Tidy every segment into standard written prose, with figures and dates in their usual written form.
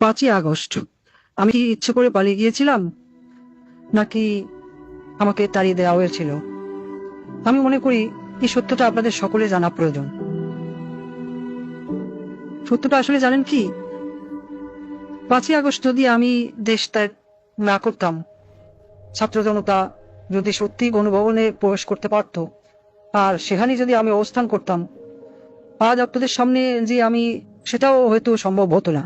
5ই August আমি কি ইচ্ছে করে পালিয়ে গিয়েছিলাম, নাকি আমাকে তাড়িয়ে দেওয়া হয়েছিল? আমি মনে করি এই সত্যটা আপনাদের সকলে জানা প্রয়োজন। সত্যটা আসলে জানেন কি, 5ই আগস্ট যদি আমি দেশ ত্যাগ না করতাম, ছাত্র জনতা যদি সত্যি গণভবনে প্রবেশ করতে পারত, আর সেখানে যদি আমি অবস্থান করতাম, আজ আপনাদের সামনে যে আমি, সেটাও হয়তো সম্ভব হতো না।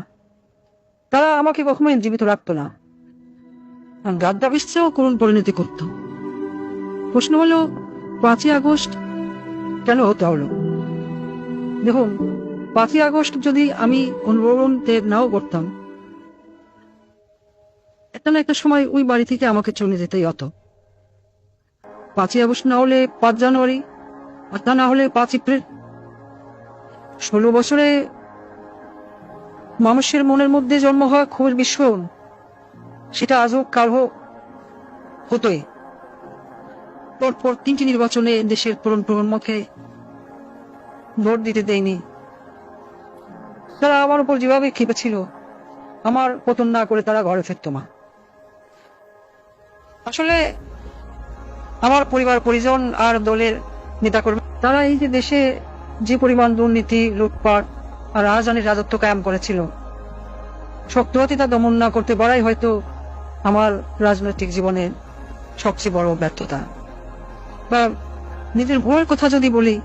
তারা আমাকে কখনোই জীবিত রাখতো না, গাদ্দাফিসেও করুণ পরিণতি করত। প্রশ্ন হলো, 5ই আগস্ট কেন হতে হলো? দেখুন, 5ই আগস্ট যদি আমি গণভবন ত্যাগ নাও করতাম, একটা না একটা সময় ওই বাড়ি থেকে আমাকে চলে যেতেই হতো। 5ই আগস্ট না হলে 5 জানুয়ারি, আর তা না হলে 5 এপ্রিল। 16 বছরে মানুষের মনের মধ্যে জন্ম হওয়া ক্ষোভের বিস্ফোরণ, সেটা আজও কারো হতোই। পরপর 3টি নির্বাচনে দেশের তরুণ প্রজন্মকে ভোট দিতে দেয়নি। তারা আমার উপর যেভাবে খেপেছিল, আমার পতন না করে তারা ঘরে ফিরত না। আসলে আমার পরিবার পরিজন আর দলের নেতাকর্মী, তারা এই যে দেশে যে পরিমাণ দুর্নীতি, লুটপাট আর রাজধানীর রাজত্ব কায়েম করেছিল, শক্ত হাতে তা দমন না করতে পারাই হয়তো আমার রাজনৈতিক জীবনের সবচেয়ে বড় ব্যর্থতা। বা নিজের ভয়ের কথা যদি বলি,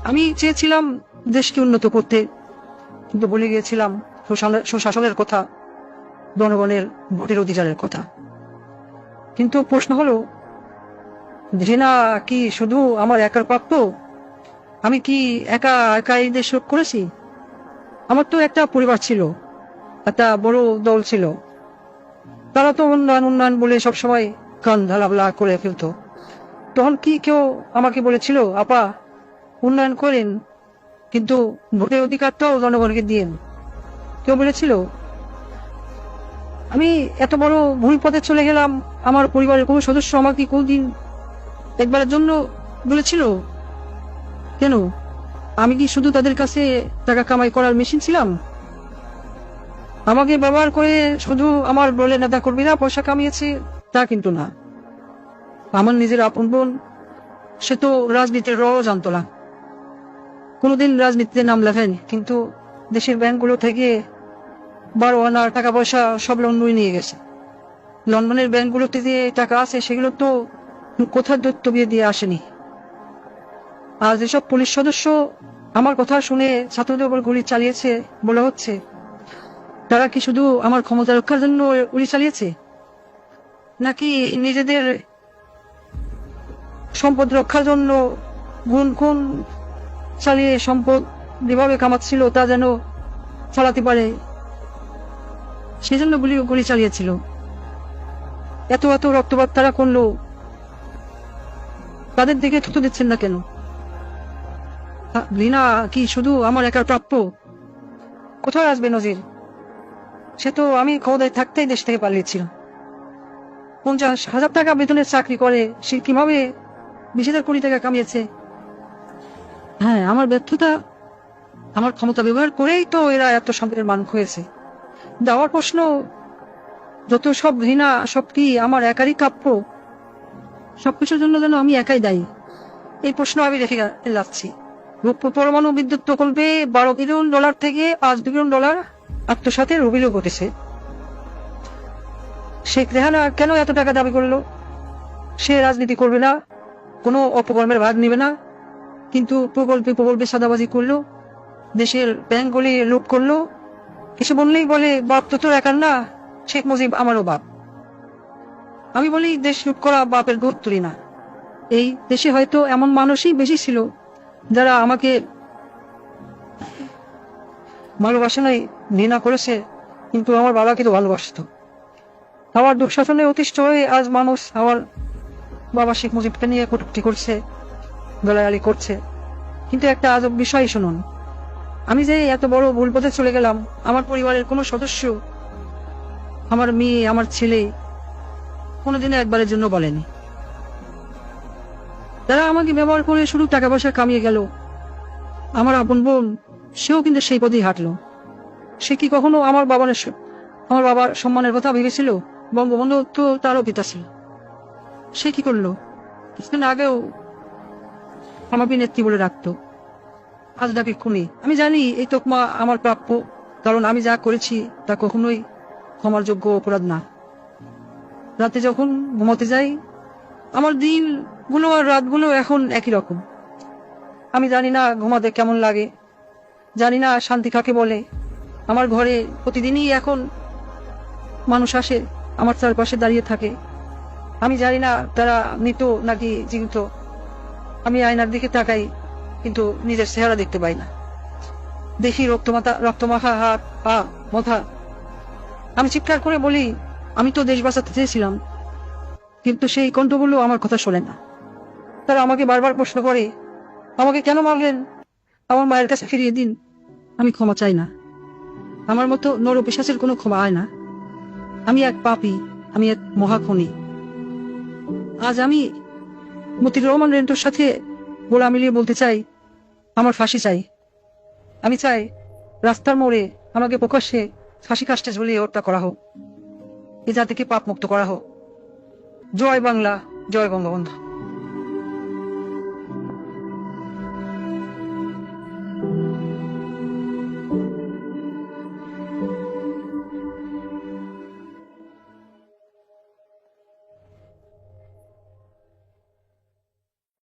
আমি চেয়েছিলাম দেশকে উন্নত করতে, কিন্তু বলে গিয়েছিলাম সুশাসনের কথা, জনগণের ভোটের অধিকারের কথা। কিন্তু প্রশ্ন হলো, ঘৃণা কি শুধু আমার একার প্রাপ্য? আমি কি একা একা এই দেশ রোধ করেছি? আমার তো একটা পরিবার ছিল, একটা বড় দল ছিল। তারা তো উন্নয়ন উন্নয়ন বলে সবসময় কান ঢালাবলা করে ফেলতো। তখন কি কেউ আমাকে বলেছিল, আপা উন্নয়ন করেন, কিন্তু ভোটের অধিকারটাও জনগণকে দিয়েন? কেউ বলেছিল? আমি এত বড় ভুল পথে চলে গেলাম, আমার পরিবারের কোনো সদস্য আমাকে কোনদিন একবারের জন্য বলেছিল? কেন? আমি কি শুধু তাদের কাছে টাকা কামাই করার মেশিন ছিলাম? আমাকে ব্যবহার করে শুধু আমার দলের নেতা কর্মীরা পয়সা কামিয়েছে তা কিন্তু না। আমার নিজের আপন বোন, সে তো রাজনীতির রও জানতো না, কোনোদিন রাজনীতিতে নাম লেখেনি, কিন্তু দেশের ব্যাংকগুলো থেকে 12 আনার টাকা পয়সা সব লন্ডনে নিয়ে গেছে। লন্ডনের ব্যাংকগুলোতে যে টাকা আছে, সেগুলো তো কোথার দৈত্য বিয়ে দিয়ে আসেনি। আর যেসব পুলিশ সদস্য আমার কথা শুনে ছাত্রদের উপর গুলি চালিয়েছে বলা হচ্ছে, তারা কি শুধু আমার ক্ষমতা রক্ষার জন্য গুলি চালিয়েছে, নাকি নিজেদের সম্পদ রক্ষার জন্য গুণ খুন চালিয়ে সম্পদ যেভাবে কামাচ্ছিল তা যেন চালাতে পারে, সেজন্য গুলি চালিয়েছিল? এত এত রক্তপাত তারা করলো, তাদের দিকে থুতু দিচ্ছেন না কেন? ঘৃণা কি শুধু আমার একার প্রাপ্য? কোথায় আসবে নজির? সে তো আমি ক্ষমতায় থাকতেই দেশ থেকে পালিয়েছিল। 50,000 টাকা বেতনের চাকরি করে সে কিভাবে 20,000 কোটি টাকা কামিয়েছে? হ্যাঁ, আমার ব্যর্থতা, আমার ক্ষমতা ব্যবহার করেই তো এরা এত সম্পদের মান হয়েছে। দেওয়ার প্রশ্ন, যত সব ঘৃণা, সব কি আমার একারই কাপ্য? সবকিছুর জন্য যেন আমি একাই দায়ী, এই প্রশ্ন আমি রেখে যাচ্ছি। পরমাণু বিদ্যুৎ প্রকল্পে $12 বিলিয়ন থেকে $5 বিলিয়ন আত্মসাতের অভিযোগ উঠেছে। শেখ রেহানা কেন এত টাকা দাবি করলো? সে রাজনীতি করবে না, কোনো অপকর্মের ভাগ নেবে না, কিন্তু প্রকল্পে সাদাবাজি করলো, দেশের ব্যাংকগুলি লুট করলো। কিছু বললেই বলে, বাপ তো তোর একার না, শেখ মুজিব আমারও বাপ। আমি বলি, দেশ লুট করা বাপের গোদ তুলি না। এই দেশে হয়তো এমন মানুষই বেশি ছিল যারা আমাকে ভালোবাসে নাই, ঘৃণা করেছে, কিন্তু আমার বাবাকে তো ভালোবাসত। আমার দুঃশাসনে অতিষ্ঠ হয়ে আজ মানুষ আমার বাবা শেখ মুজিবকে নিয়ে কটূক্তি করছে, গালাগালি করছে। কিন্তু একটা আজব বিষয় শুনুন, আমি যে এত বড় ভুল পথে চলে গেলাম, আমার পরিবারের কোনো সদস্য, আমার মেয়ে, আমার ছেলে কোনোদিনও একবারের জন্য বলেনি। তারা আমাকে ব্যবহার করে শুধু টাকা পয়সা কামিয়ে গেল। আমার আপন বোন, সেও কিন্তু সেই পথেই হাঁটলো। সে কি কখনো আমার বাবার সম্মানের কথা ভেবেছিল? বঙ্গবন্ধু তো তারও পিতা ছিল। সে কি করলো? কিছুদিন আগেও আমাকে নেত্রী বলে রাখতো, আজ ডাকে খুনি। আমি জানি এই তোকমা আমার প্রাপ্য, কারণ আমি যা করেছি তা কখনোই ক্ষমার যোগ্য অপরাধ না। রাতে যখন ঘুমাতে যাই, আমার দিনগুলো আর রাতগুলো এখন একই রকম। আমি জানি না ঘুমাতে কেমন লাগে, জানি না শান্তি কাকে বলে। আমার ঘরে প্রতিদিনই এখন মানুষ আসে, আমার চারপাশে দাঁড়িয়ে থাকে। আমি জানি না তারা মৃত নাকি জীবিত। আমি আয়নার দিকে তাকাই, কিন্তু নিজের চেহারা দেখতে পাই না। দেখি রক্তমাখা হাত, পা, মাথা। আমি চিৎকার করে বলি, আমি তো দেশ বাঁচাতে চেয়েছিলাম। কিন্তু সেই কণ্ঠগুলো আমার কথা শোনে না। তারা আমাকে বারবার প্রশ্ন করে, আমাকে কেন মারলেন? আমার মায়ের কাছে ফিরিয়ে দিন। আমি ক্ষমা চাই না। আমার মতো নরপিশাচের কোনো ক্ষমা হয় না। আমি এক পাপী, আমি এক মহাখনি। আজ আমি মতিউর রহমান রেন্টুর সাথে গোলা মিলিয়ে বলতে চাই, আমার ফাঁসি চাই। আমি চাই রাস্তার মোড়ে আমাকে প্রকাশ্যে ফাঁসি কাস্টে ঝুলিয়ে হত্যা করা হোক। এ জাতিকে পাপ মুক্ত করা হোক। জয় বাংলা, জয় বঙ্গবন্ধু।